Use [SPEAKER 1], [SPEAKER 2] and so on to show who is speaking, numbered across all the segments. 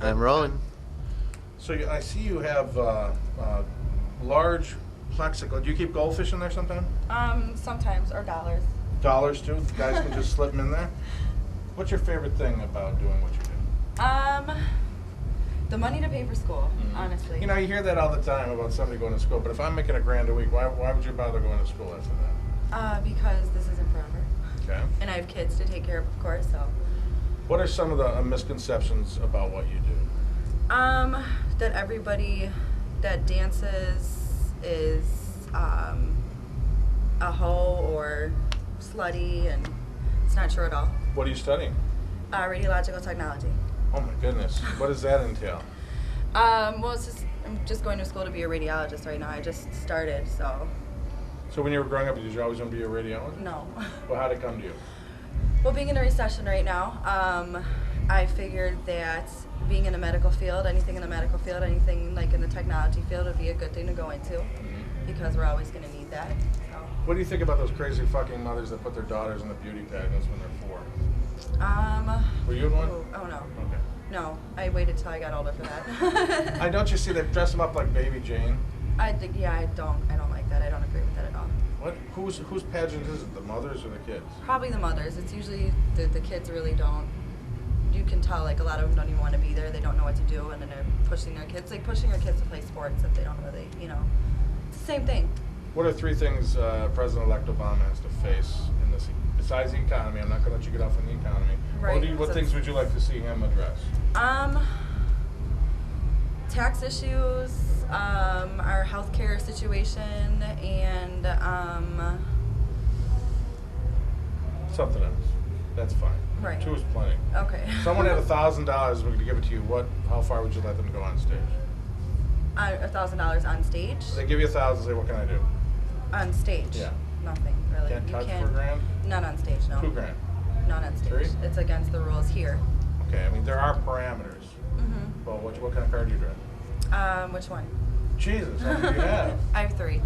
[SPEAKER 1] I'm rolling.
[SPEAKER 2] So I see you have large plexical. Do you keep goldfish in there sometime?
[SPEAKER 3] Sometimes, or dollars.
[SPEAKER 2] Dollars too? Guys can just slip them in there? What's your favorite thing about doing what you do?
[SPEAKER 3] The money to pay for school, honestly.
[SPEAKER 2] You know, you hear that all the time about somebody going to school, but if I'm making $1,000 a week, why would you bother going to school after that?
[SPEAKER 3] Because this isn't forever.
[SPEAKER 2] Okay.
[SPEAKER 3] And I have kids to take care of course, so.
[SPEAKER 2] What are some of the misconceptions about what you do?
[SPEAKER 3] That everybody that dances is a hoe or slutty, and it's not true at all.
[SPEAKER 2] What are you studying?
[SPEAKER 3] Radiological technology.
[SPEAKER 2] Oh my goodness. What does that entail?
[SPEAKER 3] Well, I'm just going to school to be a radiologist right now. I just started, so.
[SPEAKER 2] So when you were growing up, did you always want to be a radiologist?
[SPEAKER 3] No.
[SPEAKER 2] Well, how'd it come to you?
[SPEAKER 3] Well, being in a recession right now, I figured that being in the medical field, anything in the medical field, anything like in the technology field would be a good thing to go into because we're always going to need that. So.
[SPEAKER 2] What do you think about those crazy fucking mothers that put their daughters in the beauty pageants when they're 4? Were you in one?
[SPEAKER 3] Oh no.
[SPEAKER 2] Okay.
[SPEAKER 3] No, I waited till I got older for that.
[SPEAKER 2] Don't you see they dress them up like Baby Jane?
[SPEAKER 3] I don't like that. I don't agree with that at all.
[SPEAKER 2] What? Whose pageant is it? The mothers or the kids?
[SPEAKER 3] Probably the mothers. It's usually the kids really don't. You can tell like a lot of them don't even want to be there. They don't know what to do, and then they're pushing their kids. Like pushing their kids to play sports if they don't really, it's the same thing.
[SPEAKER 2] What are 3 things President-elect Obama has to face in this, besides the economy? I'm not going to let you get off on the economy.
[SPEAKER 3] Right.
[SPEAKER 2] What things would you like to see him address?
[SPEAKER 3] Tax issues, our healthcare situation, and
[SPEAKER 2] something else. That's fine.
[SPEAKER 3] Right.
[SPEAKER 2] 2 is plenty.
[SPEAKER 3] Okay.
[SPEAKER 2] Someone had $1,000. We're going to give it to you. How far would you let them go on stage?
[SPEAKER 3] $1,000 on stage?
[SPEAKER 2] They give you $1,000. Say, what can I do?
[SPEAKER 3] On stage?
[SPEAKER 2] Yeah.
[SPEAKER 3] Nothing really.
[SPEAKER 2] Can't touch
[SPEAKER 3] can't,
[SPEAKER 2] for $1,000?
[SPEAKER 3] Not on stage, no.
[SPEAKER 2] $2,000.
[SPEAKER 3] Not on stage.
[SPEAKER 2] 3?
[SPEAKER 3] It's against the rules here.
[SPEAKER 2] Okay. I mean, there are parameters. Well, what kind of car do you drive?
[SPEAKER 3] Which one?
[SPEAKER 2] Jesus, how many do you have?
[SPEAKER 3] I have 3.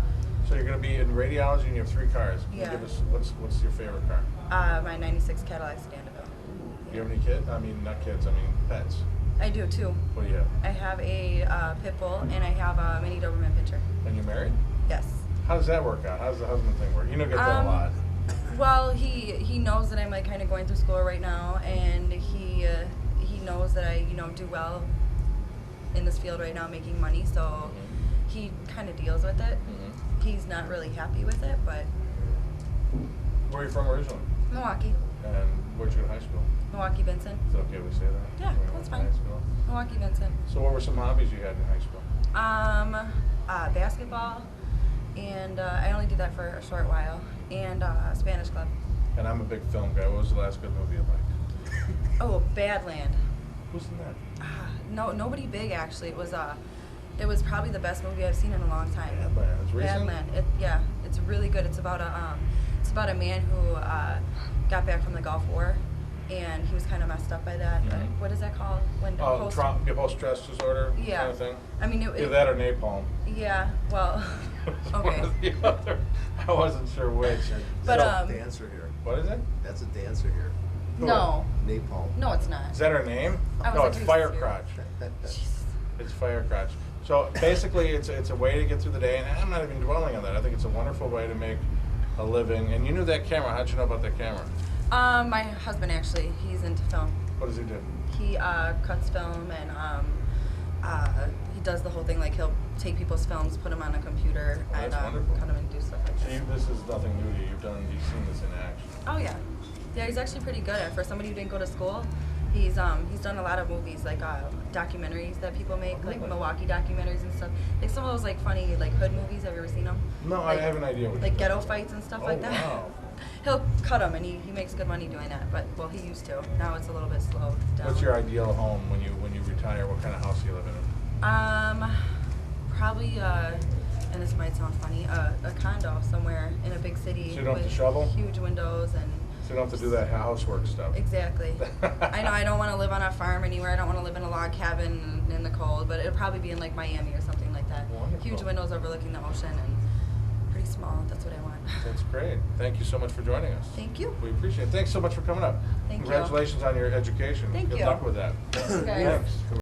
[SPEAKER 2] So you're going to be in radiology and you have 3 cars. Can you
[SPEAKER 3] Yeah.
[SPEAKER 2] give us, what's your favorite car?
[SPEAKER 3] My 96 Cadillac Standaville.
[SPEAKER 2] Do you have any kids? I mean, not kids, I mean pets.
[SPEAKER 3] I do too.
[SPEAKER 2] What do you have?
[SPEAKER 3] I have a pit bull and I have a mini Doberman Pinscher.
[SPEAKER 2] And you're married?
[SPEAKER 3] Yes.
[SPEAKER 2] How does that work out? How does the husband thing work? You know, get that a lot.
[SPEAKER 3] Well, he knows that I'm like kind of going through school right now, and he knows that I do well in this field right now, making money. So he kind of deals with it. He's not really happy with it, but.
[SPEAKER 2] Where are you from originally?
[SPEAKER 3] Milwaukee.
[SPEAKER 2] And where'd you go to high school?
[SPEAKER 3] Milwaukee Vincent.
[SPEAKER 2] Is it okay we say that?
[SPEAKER 3] Yeah,
[SPEAKER 2] Where you
[SPEAKER 3] that's
[SPEAKER 2] went to
[SPEAKER 3] fine.
[SPEAKER 2] high school?
[SPEAKER 3] Milwaukee Vincent.
[SPEAKER 2] So what were some hobbies you had in high school?
[SPEAKER 3] Basketball, and I only did that for a short while, and Spanish club.
[SPEAKER 2] And I'm a big film guy. What was the last good movie you liked?
[SPEAKER 3] Oh, Badland.
[SPEAKER 2] Who's in that?
[SPEAKER 3] No, nobody big actually. It was probably the best movie I've seen in a long time.
[SPEAKER 2] Badland. It's recent?
[SPEAKER 3] Badland. It's really good. It's about a man who got back from the Gulf War, and he was kind of messed up by that. But what is that called? When
[SPEAKER 2] post-stress disorder
[SPEAKER 3] Yeah.
[SPEAKER 2] kind of thing?
[SPEAKER 3] I mean,
[SPEAKER 2] Either that or napalm.
[SPEAKER 3] Yeah. Well. Okay.
[SPEAKER 2] One or the other. I wasn't sure which.
[SPEAKER 3] But
[SPEAKER 4] That's a dancer here.
[SPEAKER 2] What is it?
[SPEAKER 4] That's a dancer here.
[SPEAKER 3] No.
[SPEAKER 4] Napalm.
[SPEAKER 3] No, it's not.
[SPEAKER 2] Is that her name?
[SPEAKER 3] I was
[SPEAKER 2] No,
[SPEAKER 3] like,
[SPEAKER 2] it's
[SPEAKER 3] who's
[SPEAKER 2] Fire
[SPEAKER 3] this
[SPEAKER 2] Crotch.
[SPEAKER 3] Jesus.
[SPEAKER 2] It's Fire Crotch. So basically, it's a way to get through the day, and I'm not even dwelling on that. I think it's a wonderful way to make a living. And you knew that camera. How'd you know about that camera?
[SPEAKER 3] My husband actually, he's into film.
[SPEAKER 2] What does he do?
[SPEAKER 3] He cuts film and he does the whole thing. Like he'll take people's films, put them on a computer,
[SPEAKER 2] Oh,
[SPEAKER 3] and
[SPEAKER 2] that's wonderful.
[SPEAKER 3] cut them and do stuff like
[SPEAKER 2] So
[SPEAKER 3] that.
[SPEAKER 2] this is nothing new to you. You've seen this in action.
[SPEAKER 3] Oh yeah, yeah. He's actually pretty good at it. For somebody who didn't go to school, he's done a lot of movies, like documentaries that people make, like Milwaukee documentaries and stuff. Like some of those like funny like hood movies. Have you ever seen them?
[SPEAKER 2] No,
[SPEAKER 3] Like,
[SPEAKER 2] I have an idea. What
[SPEAKER 3] like
[SPEAKER 2] you're
[SPEAKER 3] ghetto
[SPEAKER 2] talking
[SPEAKER 3] fights and stuff
[SPEAKER 2] about.
[SPEAKER 3] like that.
[SPEAKER 2] Wow.
[SPEAKER 3] He'll cut them, and he makes good money doing that. But well, he used to. Now it's a little bit slowed down.
[SPEAKER 2] What's your ideal home when you retire? What kind of house do you live in?
[SPEAKER 3] Probably, and this might sound funny, a condo somewhere in a big city
[SPEAKER 2] So you don't have
[SPEAKER 3] with
[SPEAKER 2] to shovel?
[SPEAKER 3] huge windows and.
[SPEAKER 2] So you don't have to do that housework stuff.
[SPEAKER 3] Exactly. I know I don't want to live on a farm anywhere. I don't want to live in a log cabin in the cold, but it'll probably be in like Miami or something like that.
[SPEAKER 2] Wonderful.
[SPEAKER 3] Huge windows overlooking the ocean and pretty small. That's what I want.
[SPEAKER 2] That's great. Thank you so much for joining us.
[SPEAKER 3] Thank you.
[SPEAKER 2] We appreciate it. Thanks so much for coming up.
[SPEAKER 3] Thank you.
[SPEAKER 2] Congratulations on your education.
[SPEAKER 3] Thank
[SPEAKER 2] Good
[SPEAKER 3] you.
[SPEAKER 2] luck with that.
[SPEAKER 3] Thanks, guys.
[SPEAKER 2] Thanks.